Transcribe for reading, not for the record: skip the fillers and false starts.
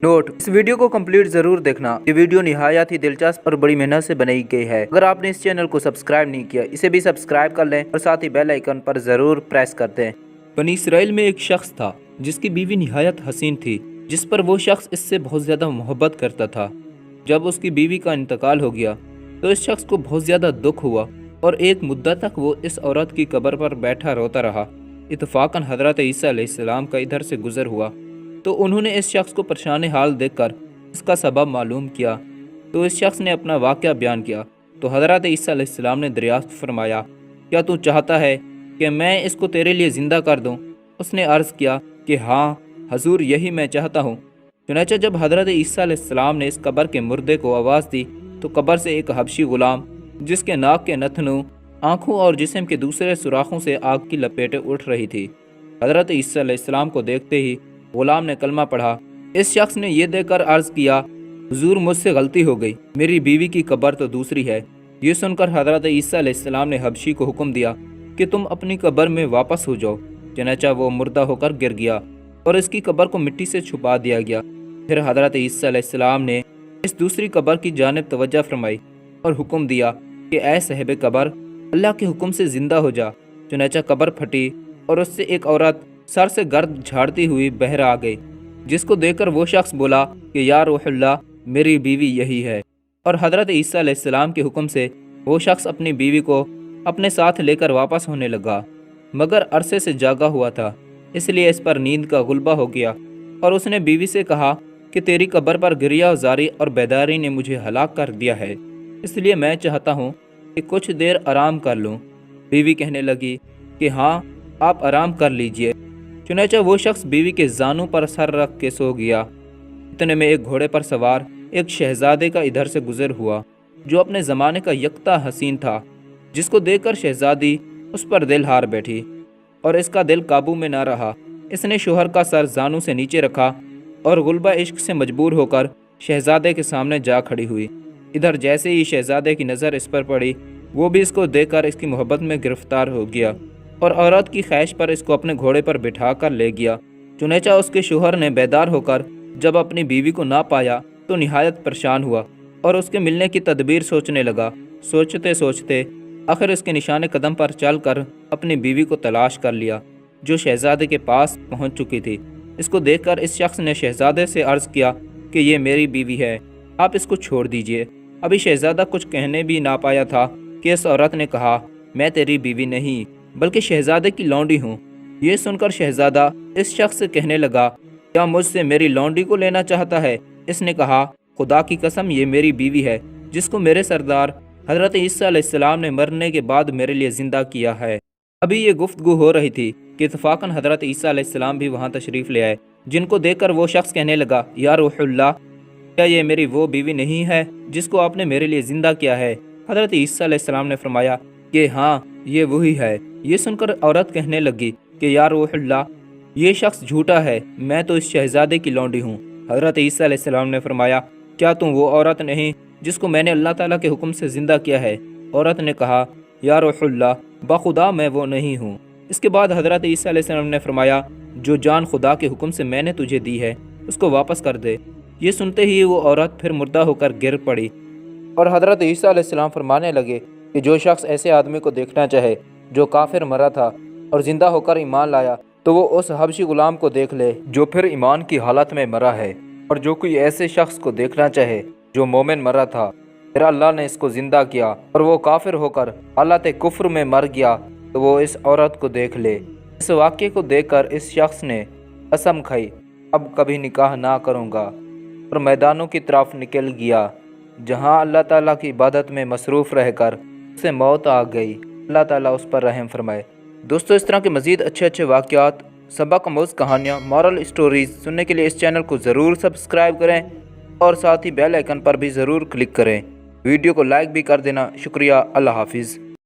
Note, इस video को complete जरूर देखना। ये वीडियो निहायत ही दिलचस्प और बड़ी मेहनत से बनाई गई है। अगर आपने इस चैनल को सब्सक्राइब नहीं किया, इसे भी सब्सक्राइब कर लें और साथ ही बेल आइकन पर जरूर प्रेस कर दें। बनी इसराइल में एक शख्स था जिसकी बीवी निहायत हसीन थी, जिस पर वो शख्स इससे बहुत ज्यादा मोहब्बत करता था। जब उसकी बीवी का इंतकाल हो गया तो इस शख्स को बहुत ज्यादा दुख हुआ और एक मुद्दत तक वो इस औरत की कब्र पर बैठा रोता रहा। इत्तफाकन हजरत ईसा अलैहिस्सलाम का इधर से गुजर हुआ तो उन्होंने इस शख्स को परेशान हाल देखकर इसका सबब मालूम किया। तो इस शख्स ने अपना वाक़या बयान किया तो हज़रत ईसा अलैहिस्सलाम ने दरियाफ्त फरमाया, क्या तू चाहता है कि मैं इसको तेरे लिए ज़िंदा कर दूं? उसने अर्ज़ किया कि हाँ हजूर, यही मैं चाहता हूँ। चुनांचे जब हज़रत ईसा अलैहिस्सलाम ने इस कब्र के मुर्दे को आवाज़ दी तो कब्र से एक हबशी गुलाम, जिसके नाक के नथनों, आँखों और जिस्म के दूसरे सुराखों से आग की लपेटें उठ रही थी। हज़रत ईसा अलैहिस्सलाम को देखते ही गुलाम ने कलमा पढ़ा। इस शख्स ने यह देखकर अर्ज किया, हुजूर मुझसे गलती हो गई, मेरी बीवी की कब्र तो दूसरी है। ये सुनकर हज़रत ईसा अलैहिस्सलाम ने हबशी को हुक्म दिया कि तुम अपनी कब्र में वापस हो जाओ। चनाचा वो मुर्दा होकर गिर गया और इसकी कब्र को मिट्टी से छुपा दिया गया। फिर हज़रत ईसा अलैहिस्सलाम ने इस दूसरी कब्र की जानिब तवज्जो फरमाई और हुक्म दिया कि ऐ साहिब कब्र, अल्लाह के हुक्म से ज़िंदा हो जा। चनाचा कब्र फटी और उससे एक औरत सर से गर्द झाड़ती हुई बहर आ गई, जिसको देखकर वो शख्स बोला कि या रूहुल्लाह, मेरी बीवी यही है। और हज़रत ईसा अलैहिस्सलाम के हुक्म से वो शख्स अपनी बीवी को अपने साथ लेकर वापस होने लगा, मगर अरसे से जागा हुआ था, इसलिए इस पर नींद का गुलबा हो गया। और उसने बीवी से कहा कि तेरी कब्र पर गिरिया जारी और बेदारी ने मुझे हलाक कर दिया है, इसलिए मैं चाहता हूँ कि कुछ देर आराम कर लूँ। बीवी कहने लगी कि हाँ, आप आराम कर लीजिए। चुनांचे वो शख्स बीवी के जानों पर सर रख के सो गया। इतने में एक घोड़े पर सवार एक शहजादे का इधर से गुजर हुआ, जो अपने ज़माने का यकता हसीन था, जिसको देखकर शहजादी उस पर दिल हार बैठी और इसका दिल काबू में ना रहा। इसने शोहर का सर जानों से नीचे रखा और गुलबा इश्क से मजबूर होकर शहजादे के सामने जा खड़ी हुई। इधर जैसे ही शहजादे की नज़र इस पर पड़ी, वो भी इसको देखकर इसकी मोहब्बत में गिरफ्तार हो गया और औरत की ख्वाहिश पर इसको अपने घोड़े पर बिठा कर ले गया। चुनांचे उसके शोहर ने बेदार होकर जब अपनी बीवी को ना पाया तो निहायत परेशान हुआ और उसके मिलने की तदबीर सोचने लगा। सोचते सोचते आखिर उसके निशाने कदम पर चल कर अपनी बीवी को तलाश कर लिया, जो शहजादे के पास पहुंच चुकी थी। इसको देखकर इस शख्स ने शहजादे से अर्ज़ किया कि ये मेरी बीवी है, आप इसको छोड़ दीजिए। अभी शहजादा कुछ कहने भी ना पाया था कि इस औरत ने कहा, मैं तेरी बीवी नहीं बल्कि शहजादे की लौंडी हूँ। ये सुनकर शहजादा इस शख्स से कहने लगा, क्या मुझसे मेरी लौंडी को लेना चाहता है? इसने कहा, खुदा की कसम, ये मेरी बीवी है, जिसको मेरे सरदार हज़रत ईसा अलैहिस्सलाम ने मरने के बाद मेरे लिए ज़िंदा किया है। अभी ये गुफ्तगू हो रही थी कि इत्तफाकन हज़रत ईसा अलैहिस्सलाम भी वहाँ तशरीफ़ ले आए, जिनको देखकर वो शख्स कहने लगा, या रूहुल्लाह, क्या ये मेरी वो बीवी नहीं है जिसको आपने मेरे लिए ज़िंदा किया है? हज़रत ईसा अलैहिस्सलाम ने फरमाया कि हाँ, ये वही है। ये सुनकर औरत कहने लगी कि या रूहुल्लाह, ये शख्स झूठा है, मैं तो इस शहजादे की लौंडी हूँ। हज़रत ईसा अलैहिस्सलाम ने फरमाया, क्या तुम वो औरत नहीं जिसको मैंने अल्लाह ताला के हुक्म से ज़िंदा किया है? औरत ने कहा, या रूहुल्लाह, बखुदा मैं वो नहीं हूँ। इसके बाद हज़रत ईसा अलैहिस्सलाम ने फरमाया, जो जान खुदा के हुक्म से मैंने तुझे दी है उसको वापस कर दे। ये सुनते ही वो औरत फिर मुर्दा होकर गिर पड़ी और हज़रत ईसा अलैहिस्सलाम फरमाने लगे कि जो शख्स ऐसे आदमी को देखना चाहे जो काफिर मरा था और ज़िंदा होकर ईमान लाया, तो वो उस हबशी गुलाम को देख ले जो फिर ईमान की हालत में मरा है। और जो कोई ऐसे शख्स को देखना चाहे जो मोमिन मरा था, फिर अल्लाह ने इसको ज़िंदा किया और वो काफिर होकर हालत कुफ्र में मर गया, तो वो इस औरत को देख ले। इस वाक़े को देखकर इस शख्स ने कसम खाई, अब कभी निकाह ना करूँगा, और मैदानों की तरफ निकल गया, जहाँ अल्लाह ताला की इबादत में मसरूफ़ रहकर उसे मौत आ गई। अल्लाह ताला उस पर रहम फरमाए। दोस्तों, इस तरह के मज़ीद अच्छे वाक़यात, सबक आमूज़ कहानियाँ, मॉरल स्टोरीज़ सुनने के लिए इस चैनल को ज़रूर सब्सक्राइब करें और साथ ही बेल आइकन पर भी ज़रूर क्लिक करें। वीडियो को लाइक भी कर देना। शुक्रिया। अल्लाह हाफिज़।